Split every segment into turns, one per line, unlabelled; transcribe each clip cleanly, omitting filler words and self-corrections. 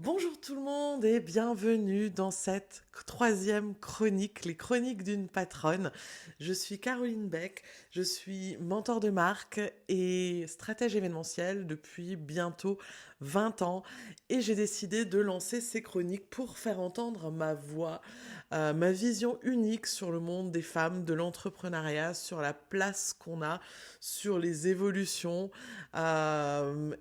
Bonjour tout le monde et bienvenue dans cette troisième chronique, les chroniques d'une patronne. Je suis Caroline Beck, je suis mentor de marque et stratège événementielle depuis bientôt 20 ans et j'ai décidé de lancer ces chroniques pour faire entendre ma voix, ma vision unique sur le monde des femmes, de l'entrepreneuriat, sur la place qu'on a, sur les évolutions. Je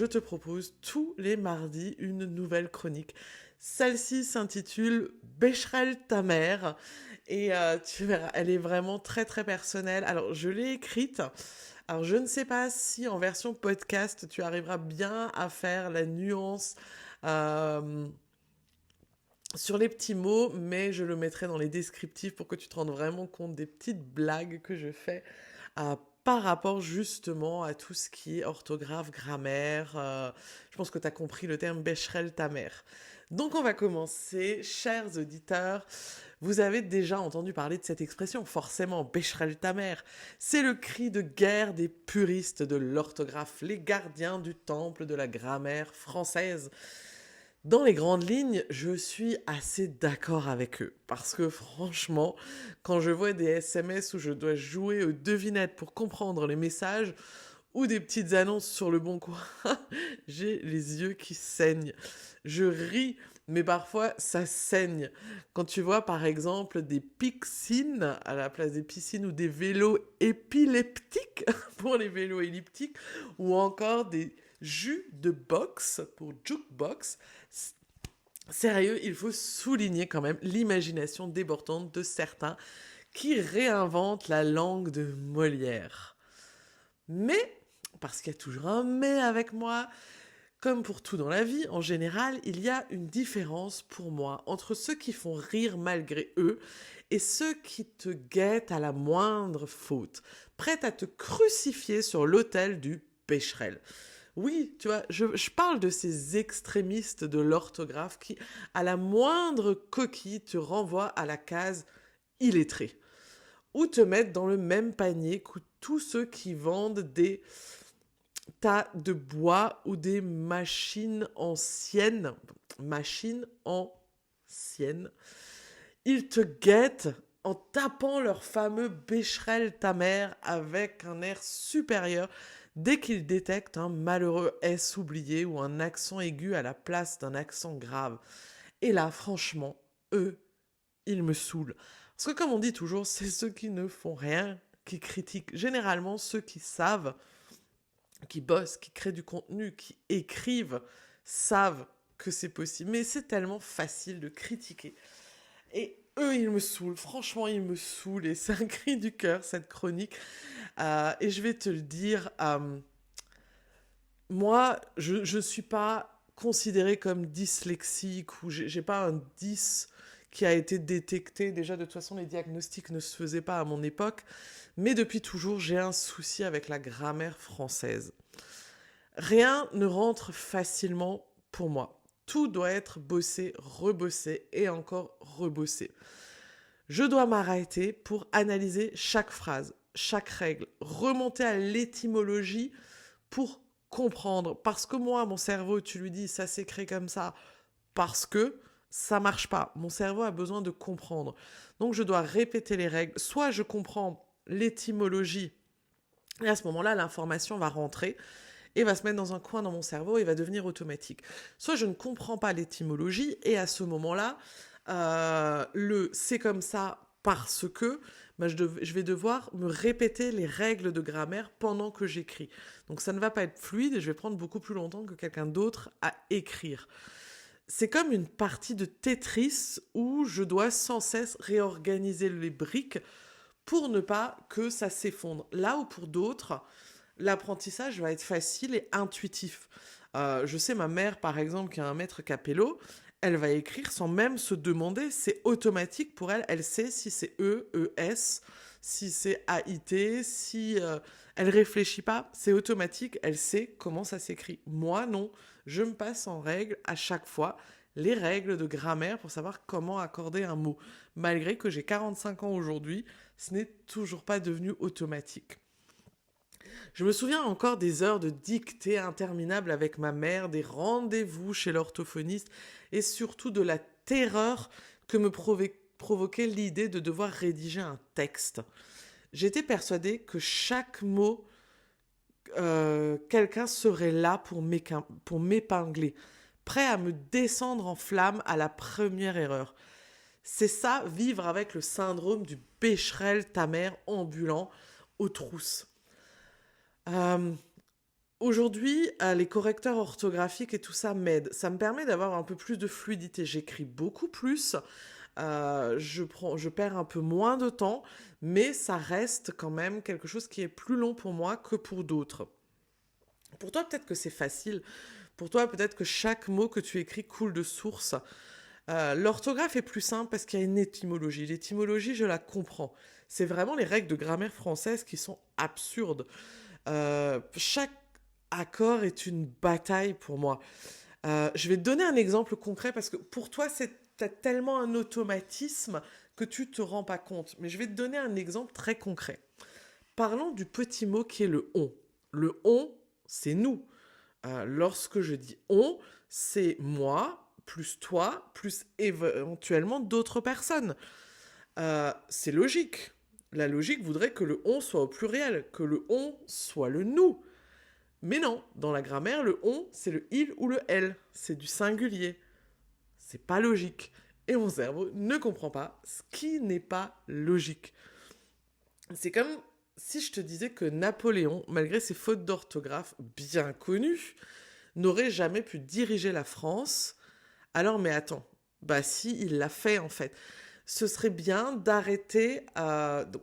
te propose tous les mardis une nouvelle chronique. Celle-ci s'intitule Becherel ta mère et tu verras, elle est vraiment très très personnelle. Alors je l'ai écrite. Alors je ne sais pas si en version podcast tu arriveras bien à faire la nuance euh, sur les petits mots, mais je le mettrai dans les descriptifs pour que tu te rendes vraiment compte des petites blagues que je fais euh, par rapport justement à tout ce qui est orthographe, grammaire. Je pense que tu as compris le terme Becherel ta mère. Donc on va commencer, chers auditeurs. Vous avez déjà entendu parler de cette expression, forcément, Becherel ta mère. C'est le cri de guerre des puristes de l'orthographe, les gardiens du temple de la grammaire française. Dans les grandes lignes, je suis assez d'accord avec eux. Parce que franchement, quand je vois des SMS où je dois jouer aux devinettes pour comprendre les messages, ou des petites annonces sur le bon coin, j'ai les yeux qui saignent. Je ris, mais parfois ça saigne. Quand tu vois par exemple des piscines à la place des piscines ou des vélos épileptiques pour les vélos elliptiques, ou encore des jus de box pour jukebox. Sérieux, il faut souligner quand même l'imagination débordante de certains qui réinventent la langue de Molière. Mais, parce qu'il y a toujours un mais avec moi, comme pour tout dans la vie, en général, il y a une différence pour moi entre ceux qui font rire malgré eux et ceux qui te guettent à la moindre faute, prêts à te crucifier sur l'autel du pécherel. Oui, tu vois, je parle de ces extrémistes de l'orthographe qui, à la moindre coquille, te renvoient à la case illettré. Ou te mettent dans le même panier que tous ceux qui vendent des tas de bois ou des machines anciennes. Machines anciennes. Ils te guettent en tapant leur fameux Becherel ta mère avec un air supérieur dès qu'ils détectent un malheureux S oublié ou un accent aigu à la place d'un accent grave. Et là, franchement, eux, ils me saoulent. Parce que comme on dit toujours, c'est ceux qui ne font rien qui critiquent. Généralement, ceux qui savent, qui bossent, qui créent du contenu, qui écrivent, savent que c'est possible. Mais c'est tellement facile de critiquer. Et eux, ils me saoulent. Franchement, ils me saoulent. Et c'est un cri du cœur, cette chronique. Et je vais te le dire, moi, je ne suis pas considérée comme dyslexique ou j'ai pas un 10 qui a été détecté. Déjà, de toute façon, les diagnostics ne se faisaient pas à mon époque. Mais depuis toujours, j'ai un souci avec la grammaire française. Rien ne rentre facilement pour moi. Tout doit être bossé, rebossé et encore rebossé. Je dois m'arrêter pour analyser chaque phrase, chaque règle, remonter à l'étymologie pour comprendre. Parce que moi, mon cerveau, tu lui dis ça s'écrit comme ça, parce que ça marche pas. Mon cerveau a besoin de comprendre. Donc je dois répéter les règles. Soit je comprends l'étymologie, et à ce moment-là, l'information va rentrer et va se mettre dans un coin dans mon cerveau et va devenir automatique. Soit je ne comprends pas l'étymologie et à ce moment-là, le c'est comme ça parce que je vais devoir me répéter les règles de grammaire pendant que j'écris. Donc ça ne va pas être fluide et je vais prendre beaucoup plus longtemps que quelqu'un d'autre à écrire. C'est comme une partie de Tetris où je dois sans cesse réorganiser les briques pour ne pas que ça s'effondre. Là où pour d'autres, l'apprentissage va être facile et intuitif. Je sais, ma mère, par exemple, qui a un maître capello, elle va écrire sans même se demander, c'est automatique pour elle, elle sait si c'est E, E, S, si c'est A, I, T, si elle réfléchit pas, c'est automatique, elle sait comment ça s'écrit. Moi, non, je me passe en règle à chaque fois les règles de grammaire pour savoir comment accorder un mot. Malgré que j'ai 45 ans aujourd'hui, ce n'est toujours pas devenu automatique. Je me souviens encore des heures de dictée interminables avec ma mère, des rendez-vous chez l'orthophoniste et surtout de la terreur que me provoquait l'idée de devoir rédiger un texte. J'étais persuadée que chaque mot, quelqu'un serait là pour m'épingler, prêt à me descendre en flammes à la première erreur. C'est ça, vivre avec le syndrome du Becherel ta mère ambulant aux trousses. Euh, Aujourd'hui, les correcteurs orthographiques et tout ça m'aident. Ça me permet d'avoir un peu plus de fluidité. J'écris beaucoup plus, je perds un peu moins de temps, mais ça reste quand même quelque chose qui est plus long pour moi que pour d'autres. Pour toi, peut-être que c'est facile. Pour toi, peut-être que chaque mot que tu écris coule de source. L'orthographe est plus simple parce qu'il y a une étymologie. L'étymologie, je la comprends. C'est vraiment les règles de grammaire française qui sont absurdes. Chaque accord est une bataille pour moi. Je vais te donner un exemple concret parce que pour toi, t'as tellement un automatisme que tu te rends pas compte. Mais je vais te donner un exemple très concret. Parlons du petit mot qui est le on. Le on, c'est nous. Lorsque je dis on, c'est moi, plus toi, plus éventuellement d'autres personnes. C'est logique. La logique voudrait que le on soit au pluriel, que le on soit le nous. Mais non, dans la grammaire, le on, c'est le il ou le elle. C'est du singulier. C'est pas logique. Et mon cerveau ne comprend pas ce qui n'est pas logique. C'est comme si je te disais que Napoléon, malgré ses fautes d'orthographe bien connues, n'aurait jamais pu diriger la France. Alors, mais attends, bah si, il l'a fait en fait. Ce serait bien d'arrêter,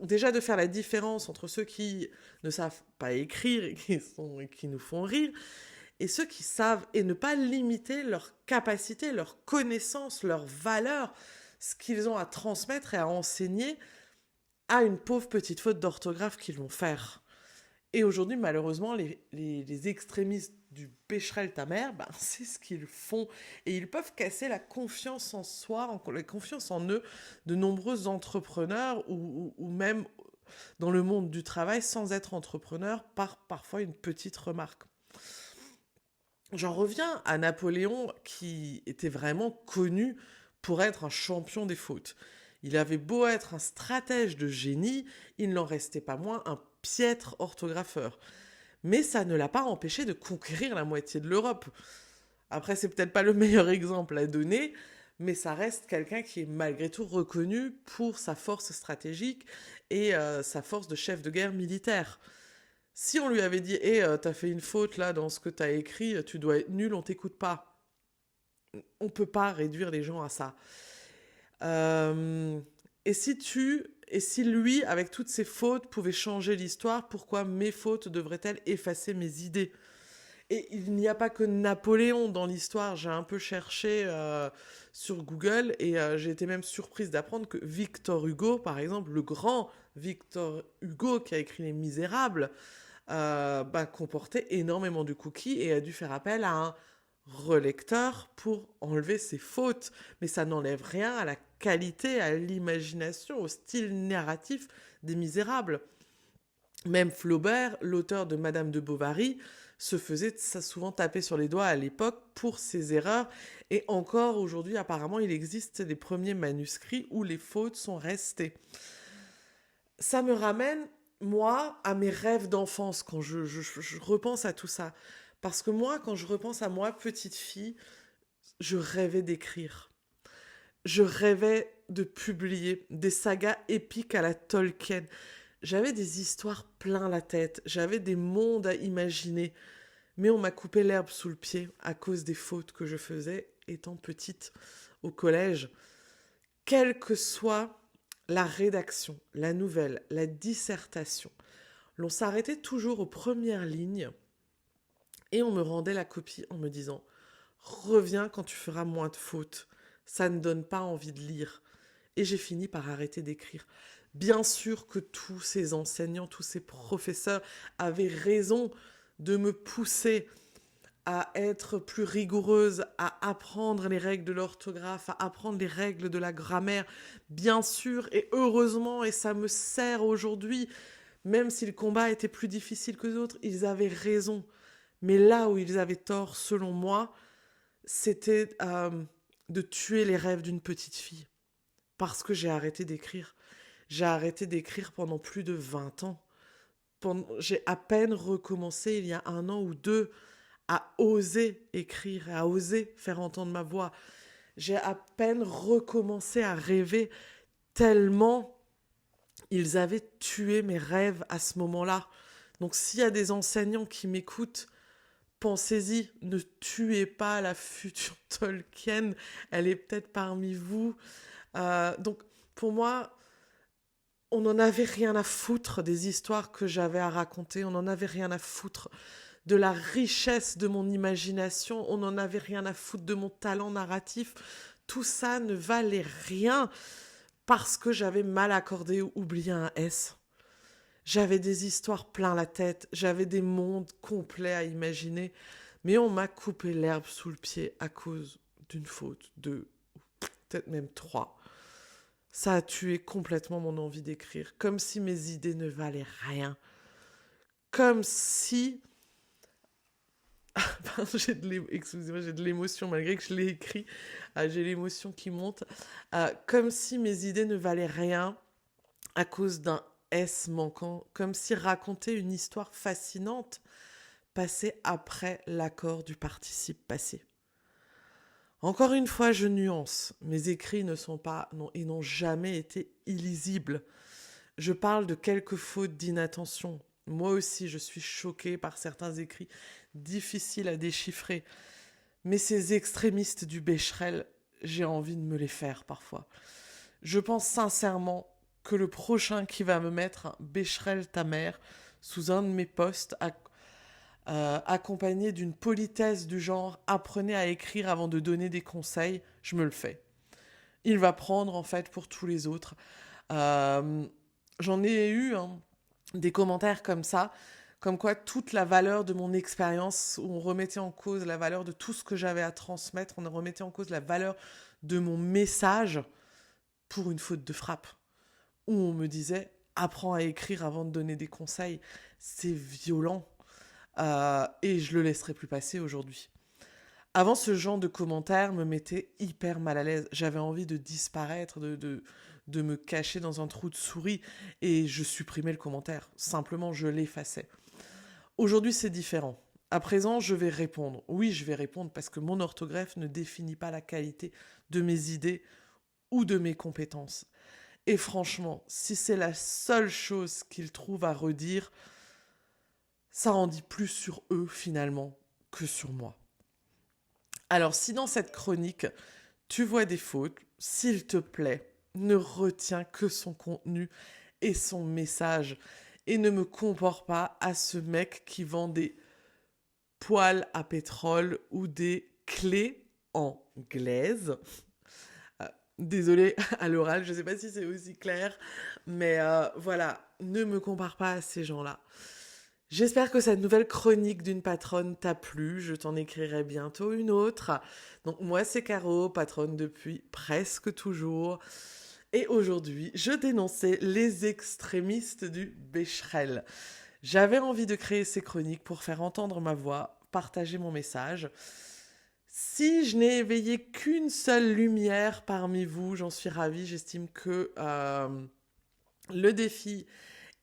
déjà de faire la différence entre ceux qui ne savent pas écrire et qui nous font rire, et ceux qui savent, et ne pas limiter leur capacité, leur connaissance, leur valeur, ce qu'ils ont à transmettre et à enseigner à une pauvre petite faute d'orthographe qu'ils vont faire. Et aujourd'hui, malheureusement, les extrémistes du pécherel ta mère, ben, c'est ce qu'ils font. Et ils peuvent casser la confiance en soi, la confiance en eux de nombreux entrepreneurs ou même dans le monde du travail sans être entrepreneur par parfois une petite remarque. J'en reviens à Napoléon qui était vraiment connu pour être un champion des fautes. Il avait beau être un stratège de génie, il n'en restait pas moins un piètre orthographeur. Mais ça ne l'a pas empêché de conquérir la moitié de l'Europe. Après, c'est peut-être pas le meilleur exemple à donner, mais ça reste quelqu'un qui est malgré tout reconnu pour sa force stratégique et sa force de chef de guerre militaire. Si on lui avait dit t'as fait une faute là dans ce que t'as écrit, tu dois être nul, on t'écoute pas. On peut pas réduire les gens à ça. Euh, et si lui, avec toutes ses fautes, pouvait changer l'histoire, pourquoi mes fautes devraient-elles effacer mes idées? Et il n'y a pas que Napoléon dans l'histoire. J'ai un peu cherché sur Google et j'ai été même surprise d'apprendre que Victor Hugo, par exemple, le grand Victor Hugo qui a écrit Les Misérables, comportait énormément de cookies et a dû faire appel à un relecteur pour enlever ses fautes. Mais ça n'enlève rien à la qualité, à l'imagination, au style narratif des Misérables. Même Flaubert, l'auteur de Madame de Bovary, se faisait souvent taper sur les doigts à l'époque pour ses erreurs. Et encore aujourd'hui, apparemment, il existe des premiers manuscrits où les fautes sont restées. Ça me ramène, moi, à mes rêves d'enfance quand je repense à tout ça. Parce que moi, quand je repense à moi, petite fille, je rêvais d'écrire. Je rêvais de publier des sagas épiques à la Tolkien. J'avais des histoires plein la tête, j'avais des mondes à imaginer, mais on m'a coupé l'herbe sous le pied à cause des fautes que je faisais étant petite au collège. Quelle que soit la rédaction, la nouvelle, la dissertation, l'on s'arrêtait toujours aux premières lignes et on me rendait la copie en me disant « Reviens quand tu feras moins de fautes, ça ne donne pas envie de lire ». Et j'ai fini par arrêter d'écrire. Bien sûr que tous ces enseignants, tous ces professeurs avaient raison de me pousser à être plus rigoureuse, à apprendre les règles de l'orthographe, à apprendre les règles de la grammaire, bien sûr, et heureusement, et ça me sert aujourd'hui, Même si le combat était plus difficile que d'autres, ils avaient raison. Mais là où ils avaient tort, selon moi, c'était de tuer les rêves d'une petite fille. Parce que j'ai arrêté d'écrire. J'ai arrêté d'écrire pendant plus de 20 ans. J'ai à peine recommencé il y a 1 an ou 2 à oser écrire, à oser faire entendre ma voix. J'ai à peine recommencé à rêver tellement ils avaient tué mes rêves à ce moment-là. Donc s'il y a des enseignants qui m'écoutent, pensez-y, ne tuez pas la future Tolkien, elle est peut-être parmi vous. Donc pour moi, on n'en avait rien à foutre des histoires que j'avais à raconter, on n'en avait rien à foutre de la richesse de mon imagination, on n'en avait rien à foutre de mon talent narratif. Tout ça ne valait rien parce que j'avais mal accordé ou oublié un S. J'avais des histoires plein la tête, j'avais des mondes complets à imaginer, mais on m'a coupé l'herbe sous le pied à cause d'une faute, peut-être même 3. Ça a tué complètement mon envie d'écrire, comme si mes idées ne valaient rien. Comme si... Excusez-moi, j'ai de l'émotion malgré que je l'ai écrit. J'ai l'émotion qui monte. Comme si mes idées ne valaient rien à cause d'un S manquant. Comme si raconter une histoire fascinante passait après l'accord du participe passé. Encore une fois, je nuance. Mes écrits ne sont pas et n'ont jamais été illisibles. Je parle de quelques fautes d'inattention. Moi aussi, je suis choquée par certains écrits difficiles à déchiffrer. Mais ces extrémistes du Becherel, j'ai envie de me les faire parfois. Je pense sincèrement que le prochain qui va me mettre un Becherel ta mère sous un de mes posts accompagné d'une politesse du genre « apprenez à écrire avant de donner des conseils », je me le fais. Il va prendre en fait pour tous les autres. J'en ai eu des commentaires comme ça, comme quoi toute la valeur de mon expérience, où on remettait en cause la valeur de tout ce que j'avais à transmettre, on remettait en cause la valeur de mon message pour une faute de frappe, où on me disait « apprends à écrire avant de donner des conseils ». C'est violent. Et je le laisserai plus passer aujourd'hui. Avant, ce genre de commentaires me mettait hyper mal à l'aise. J'avais envie de disparaître, de me cacher dans un trou de souris et je supprimais le commentaire. Simplement, je l'effaçais. Aujourd'hui, c'est différent. À présent, je vais répondre. Oui, je vais répondre parce que mon orthographe ne définit pas la qualité de mes idées ou de mes compétences. Et franchement, si c'est la seule chose qu'ils trouvent à redire, ça en dit plus sur eux finalement que sur moi. Alors si dans cette chronique, tu vois des fautes, s'il te plaît, ne retiens que son contenu et son message et ne me compare pas à ce mec qui vend des poêles à pétrole ou des clés anglaises. Désolée à l'oral, je ne sais pas si c'est aussi clair, mais voilà, ne me compare pas à ces gens-là. J'espère que cette nouvelle chronique d'une patronne t'a plu. Je t'en écrirai bientôt une autre. Donc moi, c'est Caro, patronne depuis presque toujours. Et aujourd'hui, je dénonçais les extrémistes du Becherel. J'avais envie de créer ces chroniques pour faire entendre ma voix, partager mon message. Si je n'ai éveillé qu'une seule lumière parmi vous, j'en suis ravie. J'estime que le défi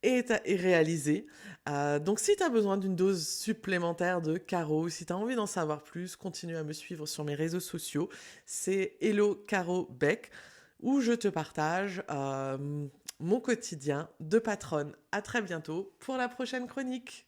est réalisé. Donc si tu as besoin d'une dose supplémentaire de Caro, si tu as envie d'en savoir plus, continue à me suivre sur mes réseaux sociaux. C'est Hello Caro Beck, où je te partage mon quotidien de patronne. À très bientôt pour la prochaine chronique.